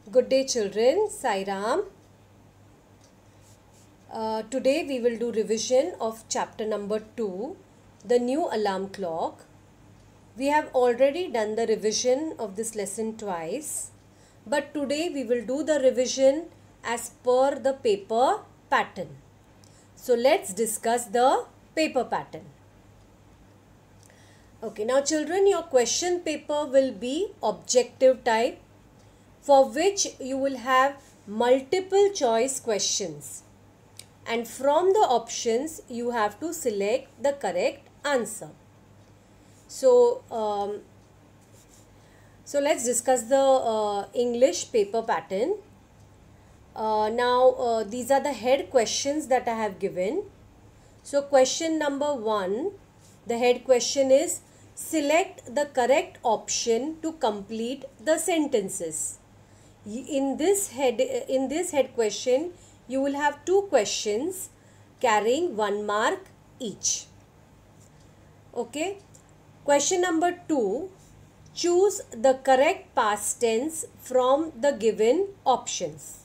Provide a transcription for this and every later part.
Good day children, Sai Ram. Today we will do revision of chapter number 2, the new alarm clock. We have already done the revision of this lesson twice, but today we will do the revision as per the paper pattern. So let's discuss the paper pattern. Okay, now children, your question paper will be objective type, for which you will have multiple choice questions, and from the options you have to select the correct answer. So let's discuss the English paper pattern. Now these are the head questions that I have given. So question number 1, the head question is, select the correct option to complete the sentences. In this head question, you will have 2 questions carrying 1 mark each. Okay. Question number 2, choose the correct past tense from the given options.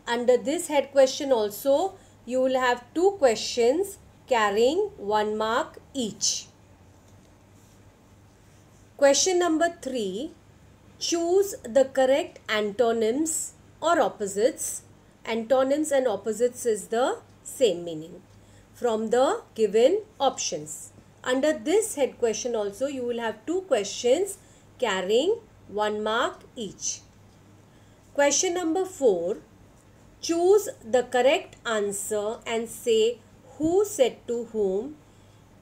Under this head question also, you will have 2 questions carrying 1 mark each. Question number 3, choose the correct antonyms or opposites. Antonyms and opposites is the same meaning from the given options. Under this head question also, you will have 2 questions carrying 1 mark each. Question number 4, choose the correct answer and say who said to whom.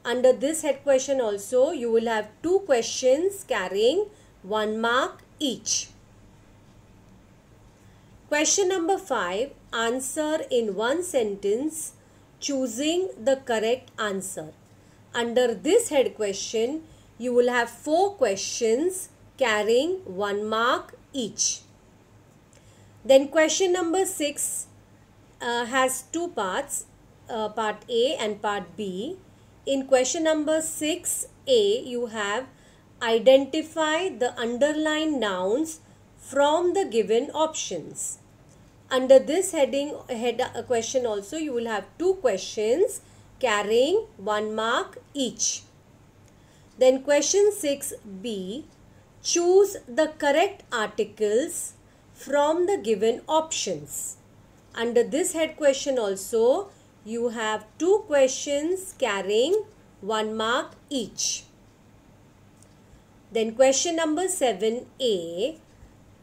Under this head question also, you will have 2 questions carrying 1 mark each. Question number 5, answer in one sentence choosing the correct answer. Under this head question, you will have 4 questions carrying 1 mark each. Then question number 6 has 2 parts, part A and part B. In question number 6A, you have identify the underlined nouns from the given options. Under this question also, you will have 2 questions carrying 1 mark each. Then question 6B, choose the correct articles from the given options. Under this head question also, you have 2 questions carrying 1 mark each. Then question number 7A,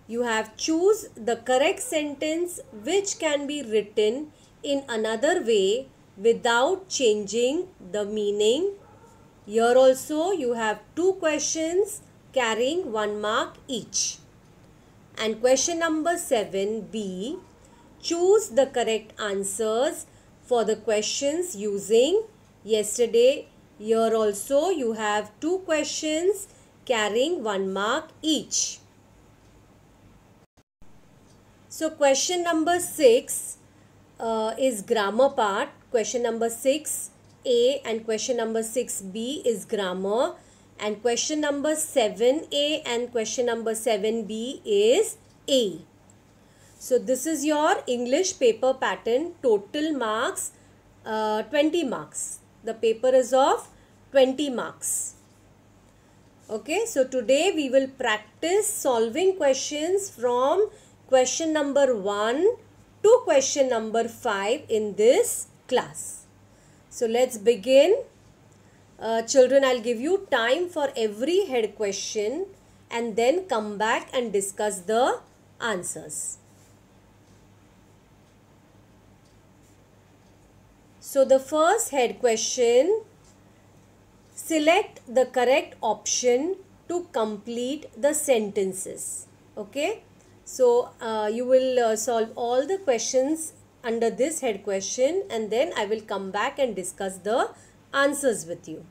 you have choose the correct sentence which can be written in another way without changing the meaning. Here also you have 2 questions carrying 1 mark each. And question number 7B, choose the correct answers for the questions using yesterday. Here also you have 2 questions carrying 1 mark each. So question number 6 is grammar part. Question number 6A and question number 6B is grammar, and question number 7A and question number 7B is A. So this is your English paper pattern. Total marks 20 marks. The paper is of 20 marks. Okay, so today we will practice solving questions from question number 1 to question number 5 in this class. So let's begin. Children, I'll give you time for every head question and then come back and discuss the answers. So the first head question, select the correct option to complete the sentences. Okay. So you will solve all the questions under this head question, and then I will come back and discuss the answers with you.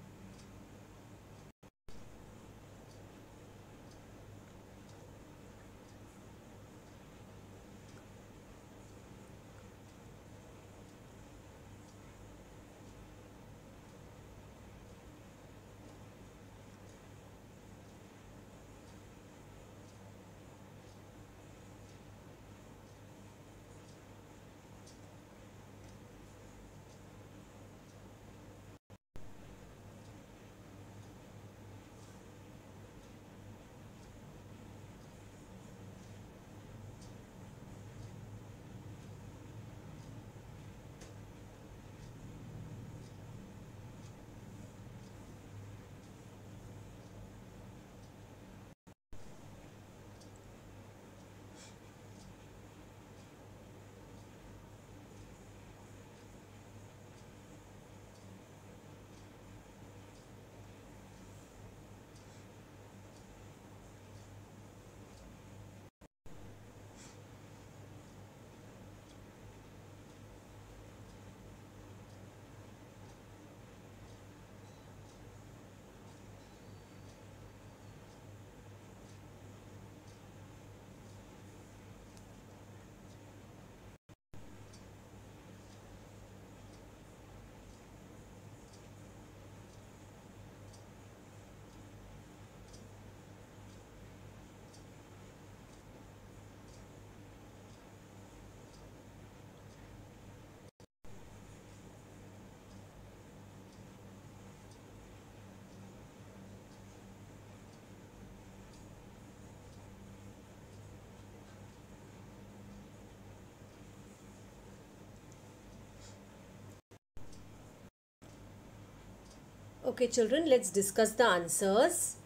Okay children, let's discuss the answers.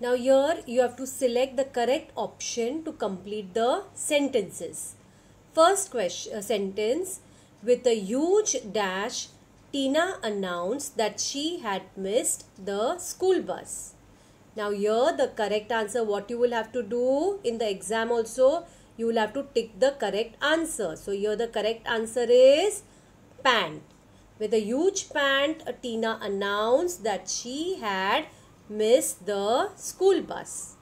Now here you have to select the correct option to complete the sentences. First sentence, with a huge dash, Tina announced that she had missed the school bus. Now here the correct answer, what you will have to do in the exam also, you will have to tick the correct answer. So here the correct answer is pant. With a huge pant, Tina announced that she had missed the school bus.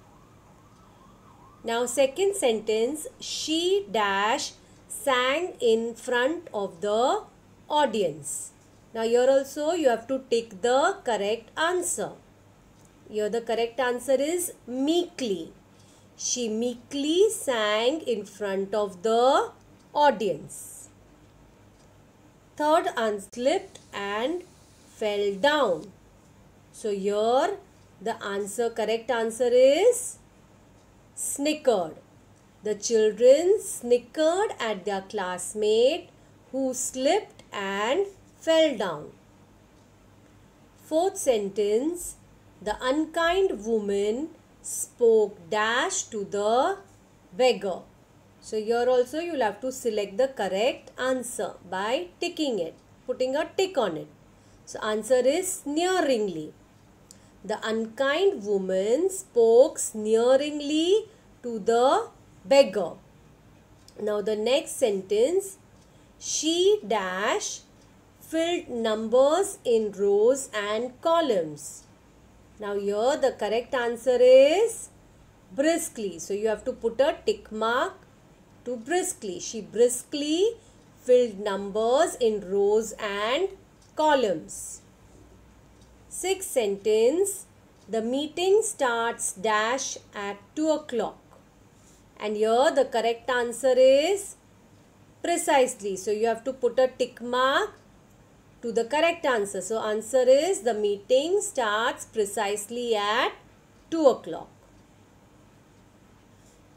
Now second sentence, she dash sang in front of the audience. Now here also you have to tick the correct answer. Here the correct answer is meekly. She meekly sang in front of the audience. Third, unslipped and fell down. So here the correct answer is snickered. The children snickered at their classmate who slipped and fell down. Fourth sentence, the unkind woman spoke dash to the beggar. So here also you will have to select the correct answer by ticking it, putting a tick on it. So answer is sneeringly. The unkind woman spoke sneeringly to the beggar. Now the next sentence, she dash filled numbers in rows and columns. Now here the correct answer is briskly. So you have to put a tick mark to briskly. She briskly filled numbers in rows and columns. Sixth sentence, the meeting starts dash at 2 o'clock. And here the correct answer is precisely. So you have to put a tick mark to the correct answer. So answer is the meeting starts precisely at 2 o'clock.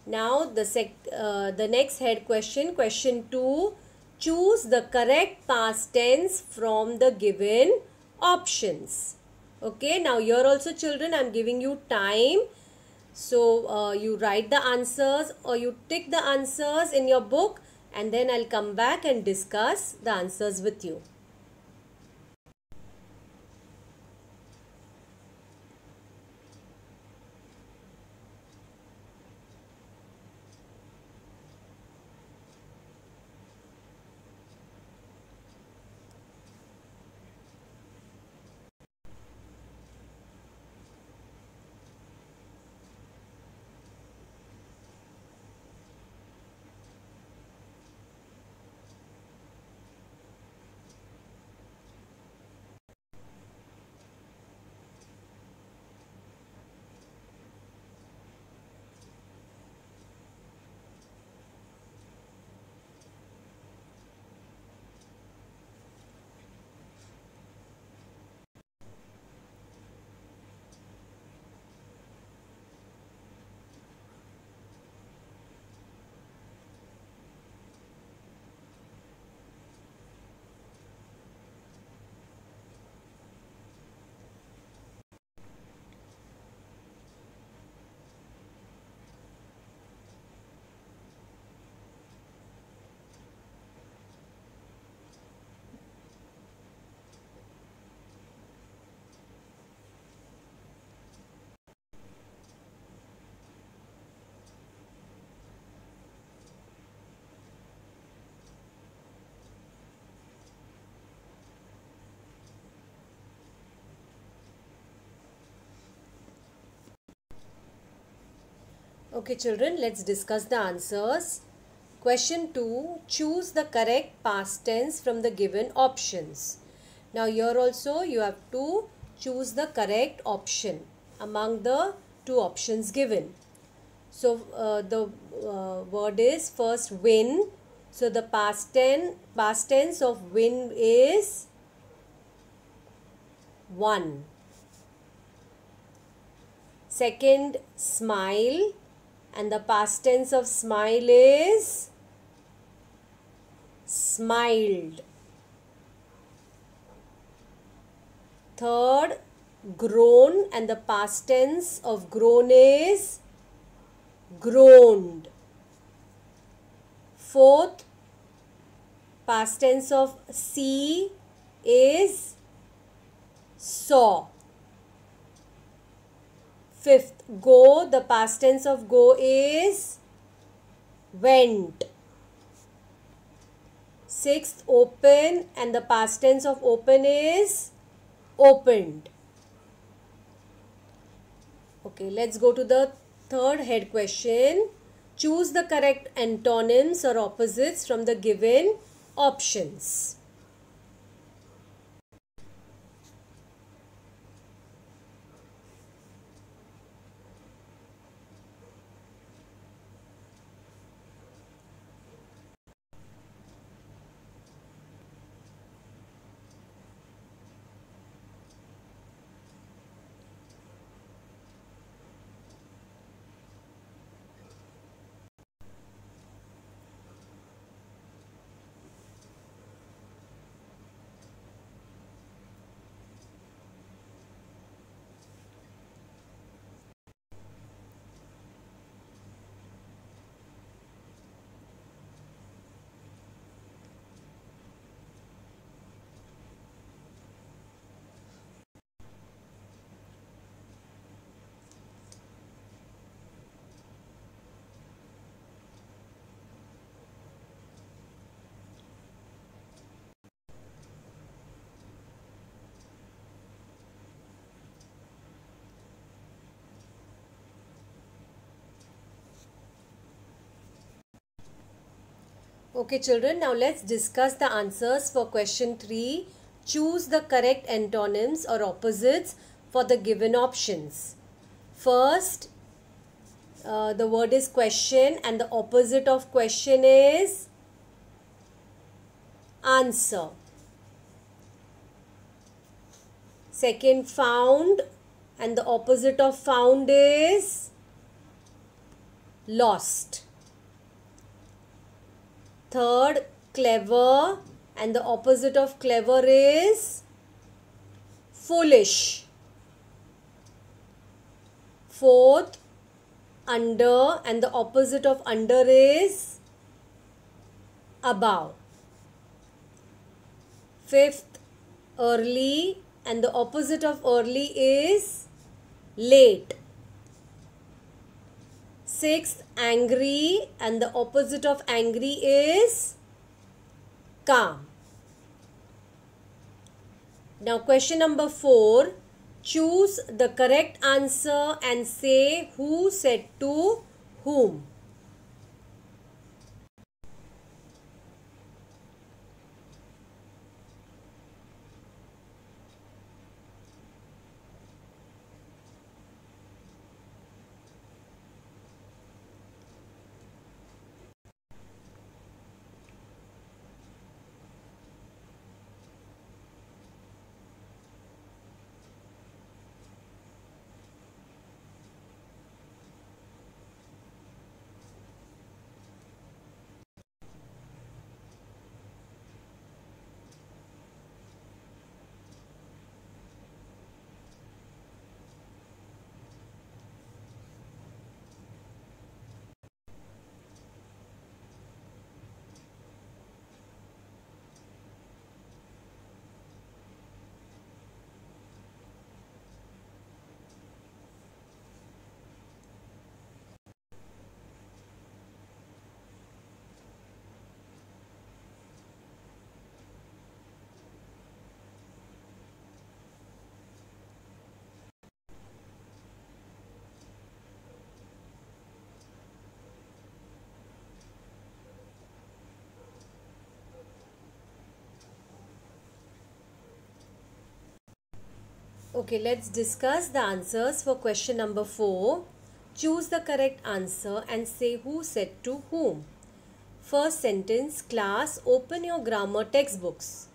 Now the next head question, question 2, choose the correct past tense from the given options. Okay, now here also children, I am giving you time. So you write the answers or you tick the answers in your book, and then I'll come back and discuss the answers with you. Okay children, let's discuss the answers. Question 2, choose the correct past tense from the given options. Now here also you have to choose the correct option among the two options given. So the word is first win. So the past tense of win is won. Second, smile, and the past tense of smile is smiled. Third, grown, and the past tense of grown is groaned. Fourth, past tense of see is saw. Fifth, go, the past tense of go is went. Sixth, open, and the past tense of open is opened. Okay, let's go to the third head question. Choose the correct antonyms or opposites from the given options. Okay children, now let's discuss the answers for question 3. Choose the correct antonyms or opposites for the given options. First, the word is question, and the opposite of question is answer. Second, found, and the opposite of found is lost. Third, clever, and the opposite of clever is foolish. Fourth, under, and the opposite of under is above. Fifth, early, and the opposite of early is late. Sixth, angry, and the opposite of angry is calm. Now question number 4. Choose the correct answer and say who said to whom. Okay, let's discuss the answers for question number 4. Choose the correct answer and say who said to whom. First sentence, class, open your grammar textbooks.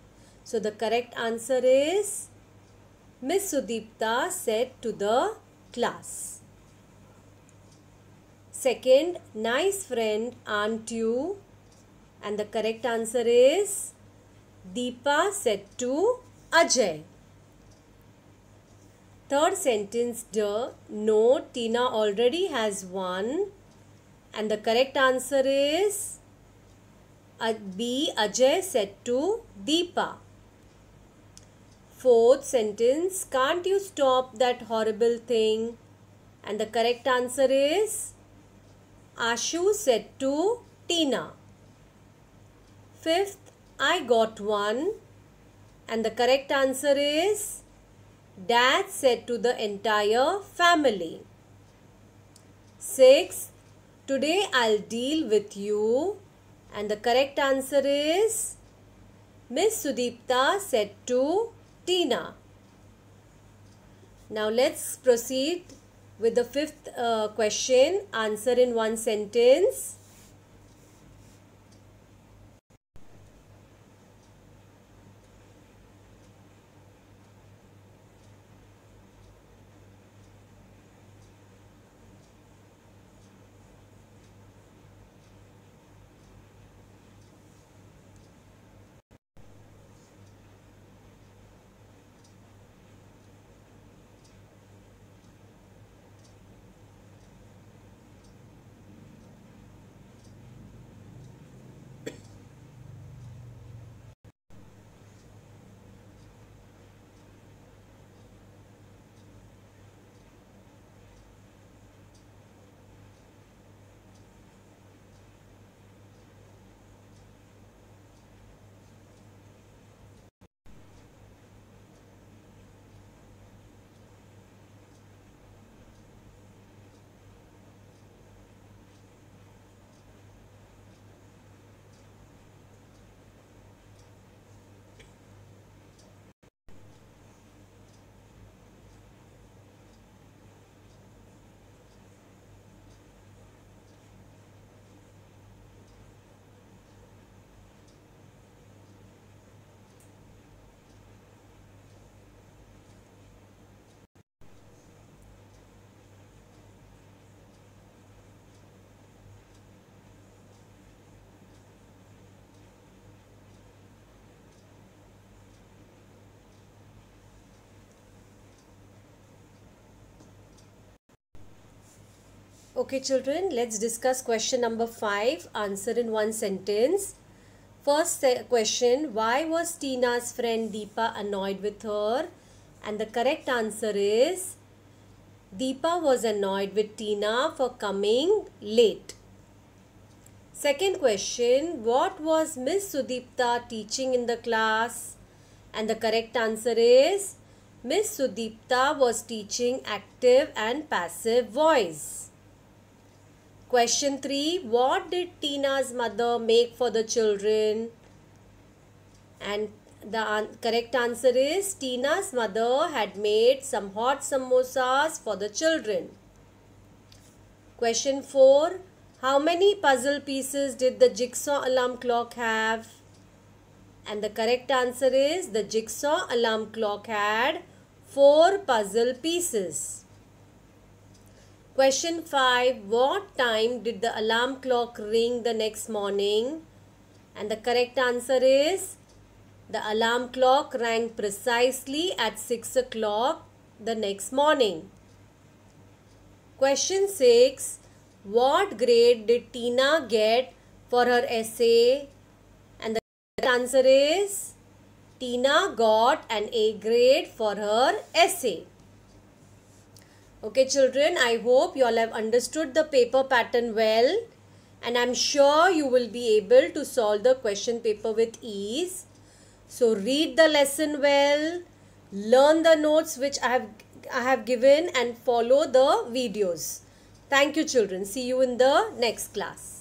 So the correct answer is Miss Sudipta said to the class. Second, nice friend, aren't you? And the correct answer is Deepa said to Ajay. Third sentence, no, Tina already has one. And the correct answer is B. Ajay said to Deepa. Fourth sentence, can't you stop that horrible thing? And the correct answer is Ashu said to Tina. Fifth, I got one. And the correct answer is Dad said to the entire family. Sixth, today I'll deal with you. And the correct answer is Miss Sudipta said to Tina. Now let's proceed with the fifth question. Answer in one sentence. Okay children, let's discuss question number 5. Answer in one sentence. First question, why was Tina's friend Deepa annoyed with her? And the correct answer is Deepa was annoyed with Tina for coming late. Second question, what was Miss Sudipta teaching in the class? And the correct answer is Miss Sudipta was teaching active and passive voice. Question 3. What did Tina's mother make for the children? And the correct answer is Tina's mother had made some hot samosas for the children. Question 4. How many puzzle pieces did the jigsaw alarm clock have? And the correct answer is the jigsaw alarm clock had 4 puzzle pieces. Question 5. What time did the alarm clock ring the next morning? And the correct answer is the alarm clock rang precisely at 6 o'clock the next morning. Question 6. What grade did Tina get for her essay? And the correct answer is Tina got an A grade for her essay. Okay children, I hope you all have understood the paper pattern well, and I'm sure you will be able to solve the question paper with ease. So read the lesson well, learn the notes which I have given, and follow the videos. Thank you children. See you in the next class.